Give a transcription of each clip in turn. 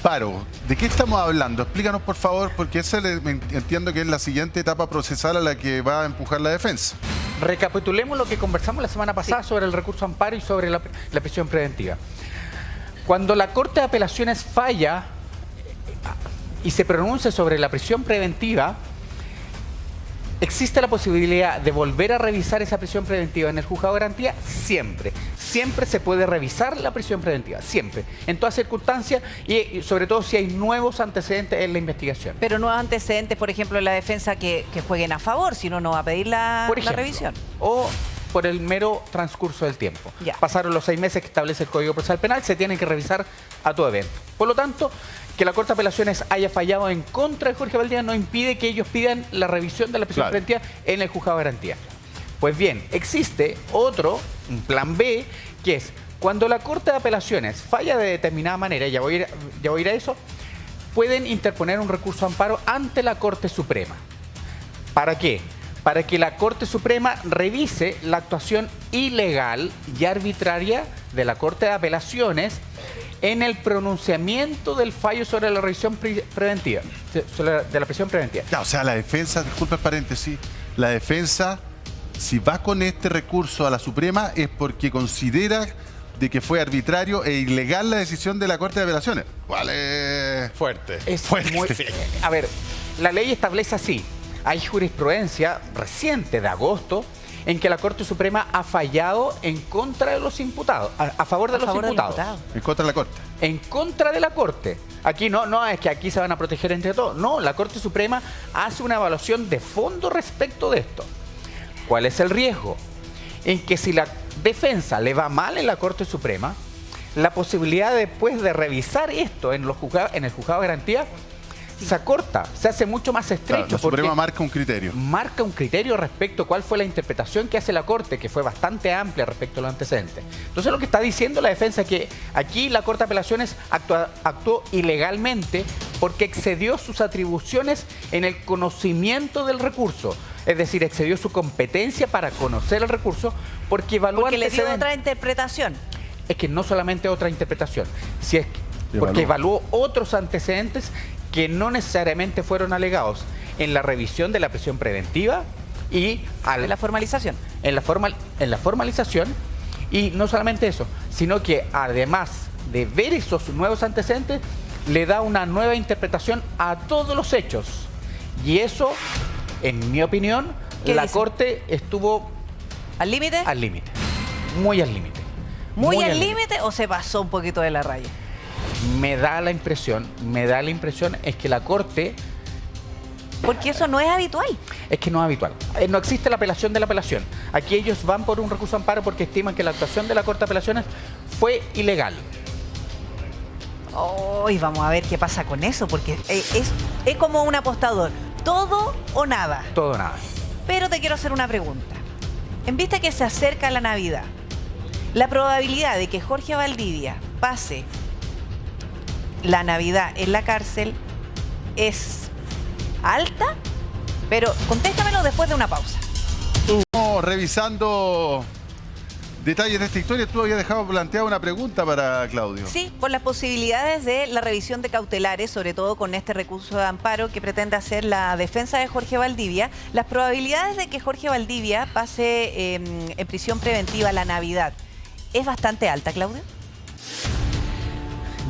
amparo. ¿De qué estamos hablando? Explícanos, por favor, porque entiendo que es la siguiente etapa procesal a la que va a empujar la defensa. Recapitulemos lo que conversamos la semana pasada sobre el recurso amparo y sobre la prisión preventiva. Cuando la Corte de Apelaciones falla y se pronuncia sobre la prisión preventiva, ¿existe la posibilidad de volver a revisar esa prisión preventiva en el juzgado de garantía? Siempre. Siempre se puede revisar la prisión preventiva, siempre. En todas circunstancias y sobre todo si hay nuevos antecedentes en la investigación. Pero nuevos antecedentes, por ejemplo, en la defensa que jueguen a favor, si no va a pedir la revisión. O por el mero transcurso del tiempo. Ya. Pasaron los 6 meses que establece el Código Procesal Penal, se tienen que revisar a todo evento. Por lo tanto, que la Corte de Apelaciones haya fallado en contra de Jorge Valdivia no impide que ellos pidan la revisión de la prisión preventiva en el juzgado de garantía. Pues bien, existe un plan B, que es cuando la Corte de Apelaciones falla de determinada manera, ya voy a ir a eso, pueden interponer un recurso de amparo ante la Corte Suprema. ¿Para qué? Para que la Corte Suprema revise la actuación ilegal y arbitraria de la Corte de Apelaciones en el pronunciamiento del fallo sobre la revisión preventiva, de la prisión preventiva. Ya, o sea, la defensa, disculpa el paréntesis, la defensa, si va con este recurso a la Suprema es porque considera de que fue arbitrario e ilegal la decisión de la Corte de Apelaciones. ¿Cuál es? Fuerte. Es fuerte. Muy, a ver, la ley establece así. Hay jurisprudencia reciente de agosto en que la Corte Suprema ha fallado en contra de los imputados, a favor de los imputados. En contra de la Corte. En contra de la Corte. Aquí no es que aquí se van a proteger entre todos. No, la Corte Suprema hace una evaluación de fondo respecto de esto. ¿Cuál es el riesgo? En que si la defensa le va mal en la Corte Suprema, la posibilidad después de revisar esto en el juzgado de garantía se acorta, se hace mucho más estrecho. Claro, la Suprema marca un criterio. Marca un criterio respecto a cuál fue la interpretación que hace la Corte, que fue bastante amplia respecto a los antecedentes. Entonces lo que está diciendo la defensa es que aquí la Corte de Apelaciones actuó ilegalmente porque excedió sus atribuciones en el conocimiento del recurso. Es decir, excedió su competencia para conocer el recurso porque evaluó porque le dio otra interpretación. Es que no solamente otra interpretación, porque evaluó otros antecedentes que no necesariamente fueron alegados en la revisión de la prisión preventiva y en la formalización. En la formalización, y no solamente eso, sino que además de ver esos nuevos antecedentes, le da una nueva interpretación a todos los hechos. Y eso, en mi opinión, la Corte estuvo... ¿Al límite? Al límite. Muy al límite. ¿Muy al límite o se pasó un poquito de la raya? Me da la impresión es que la Corte... Porque eso no es habitual. Es que no es habitual. No existe la apelación de la apelación. Aquí ellos van por un recurso de amparo porque estiman que la actuación de la Corte de Apelaciones fue ilegal. Hoy vamos a ver qué pasa con eso, porque es como un apostador. Todo o nada. Todo o nada. Pero te quiero hacer una pregunta. En vista que se acerca la Navidad, la probabilidad de que Jorge Valdivia pase la Navidad en la cárcel es alta, pero contéstamelo después de una pausa. Estamos revisando detalles de esta historia. Tú habías dejado planteada una pregunta para Claudio. Sí, por las posibilidades de la revisión de cautelares, sobre todo con este recurso de amparo que pretende hacer la defensa de Jorge Valdivia. Las probabilidades de que Jorge Valdivia pase en prisión preventiva la Navidad, ¿es bastante alta, Claudio?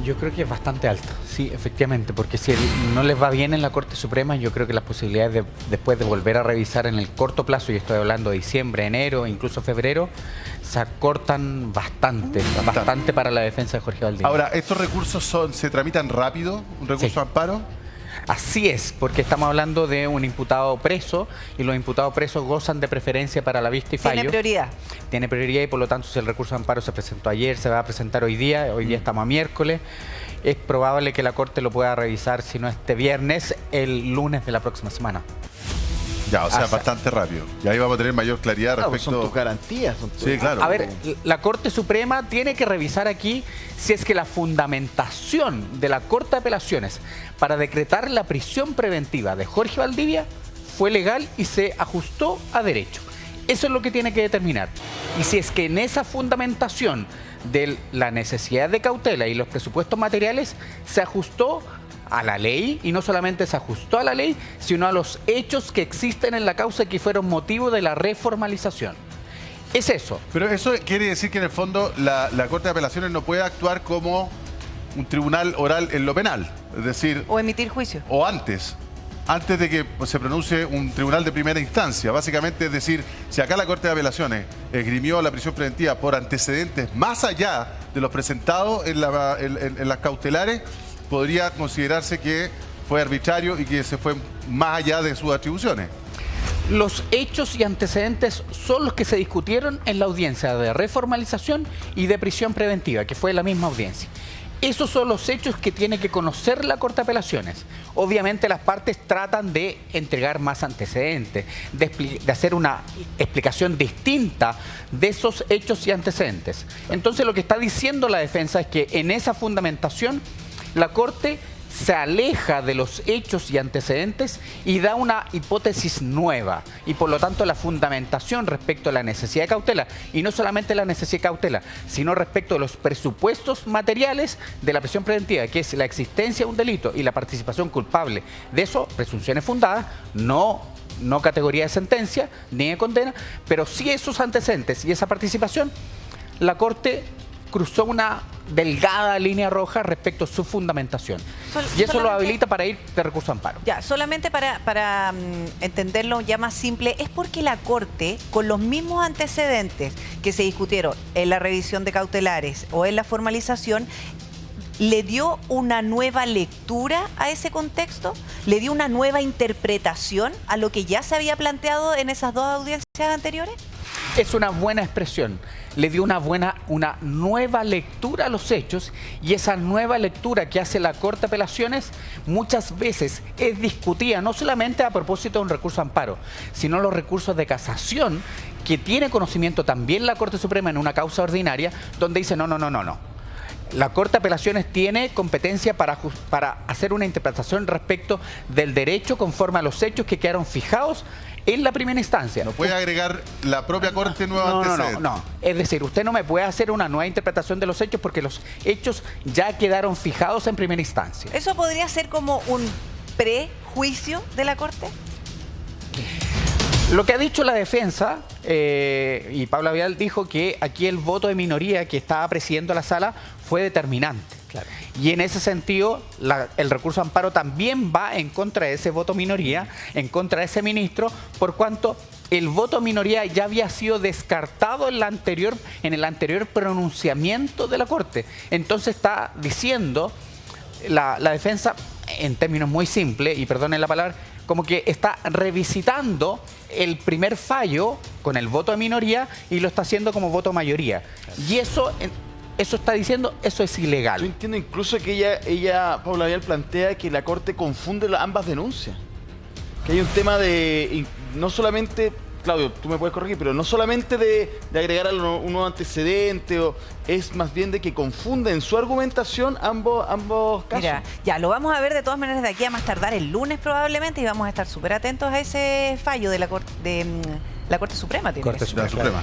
Yo creo que es bastante alta, sí, efectivamente, porque si no les va bien en la Corte Suprema, yo creo que las posibilidades después de volver a revisar en el corto plazo, y estoy hablando de diciembre, enero, incluso febrero, se acortan bastante para la defensa de Jorge Valdivia. Ahora, ¿estos recursos se tramitan rápido? ¿Un recurso de amparo? Así es, porque estamos hablando de un imputado preso y los imputados presos gozan de preferencia para la vista y fallo. Tiene prioridad. Tiene prioridad y por lo tanto si el recurso de amparo se presentó ayer, se va a presentar hoy día estamos a miércoles, es probable que la Corte lo pueda revisar, si no este viernes, el lunes de la próxima semana. Ya, o sea, bastante rápido. Y ahí vamos a tener mayor claridad respecto... Son tus garantías. Sí, claro. A ver, la Corte Suprema tiene que revisar aquí si es que la fundamentación de la Corte de Apelaciones para decretar la prisión preventiva de Jorge Valdivia fue legal y se ajustó a derecho. Eso es lo que tiene que determinar. Y si es que en esa fundamentación de la necesidad de cautela y los presupuestos materiales se ajustó a la ley, y no solamente se ajustó a la ley, sino a los hechos que existen en la causa y que fueron motivo de la reformalización. Es eso. Pero eso quiere decir que en el fondo la Corte de Apelaciones no puede actuar como un tribunal oral en lo penal, es decir... O emitir juicio. O antes de que se pronuncie un tribunal de primera instancia. Básicamente, es decir, si acá la Corte de Apelaciones esgrimió la prisión preventiva por antecedentes más allá de los presentados en las cautelares, podría considerarse que fue arbitrario y que se fue más allá de sus atribuciones. Los hechos y antecedentes son los que se discutieron en la audiencia de reformalización y de prisión preventiva, que fue la misma audiencia. Esos son los hechos que tiene que conocer la Corte de Apelaciones. Obviamente las partes tratan de entregar más antecedentes, de hacer una explicación distinta de esos hechos y antecedentes. Entonces lo que está diciendo la defensa es que en esa fundamentación la Corte se aleja de los hechos y antecedentes y da una hipótesis nueva, y por lo tanto la fundamentación respecto a la necesidad de cautela, y no solamente la necesidad de cautela, sino respecto a los presupuestos materiales de la prisión preventiva, que es la existencia de un delito y la participación culpable de eso, presunciones fundadas, no categoría de sentencia ni de condena, pero sí esos antecedentes y esa participación, la Corte cruzó una delgada línea roja respecto a su fundamentación. Y eso lo habilita para ir de recurso a amparo. Ya, solamente para entenderlo ya más simple, es porque la Corte, con los mismos antecedentes que se discutieron en la revisión de cautelares o en la formalización, ¿le dio una nueva lectura a ese contexto? ¿Le dio una nueva interpretación a lo que ya se había planteado en esas dos audiencias anteriores? Es una buena expresión. Le dio una nueva lectura a los hechos, y esa nueva lectura que hace la Corte de Apelaciones muchas veces es discutida no solamente a propósito de un recurso de amparo, sino los recursos de casación, que tiene conocimiento también la Corte Suprema en una causa ordinaria, donde dice no. La Corte de Apelaciones tiene competencia para hacer una interpretación respecto del derecho conforme a los hechos que quedaron fijados en la primera instancia. No puede agregar la propia Corte nueva antecedentes. No. Es decir, usted no me puede hacer una nueva interpretación de los hechos porque los hechos ya quedaron fijados en primera instancia. ¿Eso podría ser como un prejuicio de la Corte? Lo que ha dicho la defensa, y Pablo Vidal dijo que aquí el voto de minoría que estaba presidiendo la sala fue determinante. Claro. Y en ese sentido, el recurso de amparo también va en contra de ese voto minoría, en contra de ese ministro, por cuanto el voto minoría ya había sido descartado en el anterior pronunciamiento de la Corte. Entonces está diciendo la defensa, en términos muy simples, y perdonen la palabra, como que está revisitando el primer fallo con el voto de minoría y lo está haciendo como voto mayoría. Claro. Y eso está diciendo, eso es ilegal. Yo entiendo incluso que ella Paula Vidal, plantea que la Corte confunde ambas denuncias. Que hay un tema de, no solamente, Claudio, tú me puedes corregir, pero no solamente de agregar un nuevo antecedente, es más bien de que confunde en su argumentación ambos casos. Mira, ya lo vamos a ver de todas maneras de aquí a más tardar el lunes probablemente, y vamos a estar súper atentos a ese fallo de la Corte Suprema. Corte Suprema.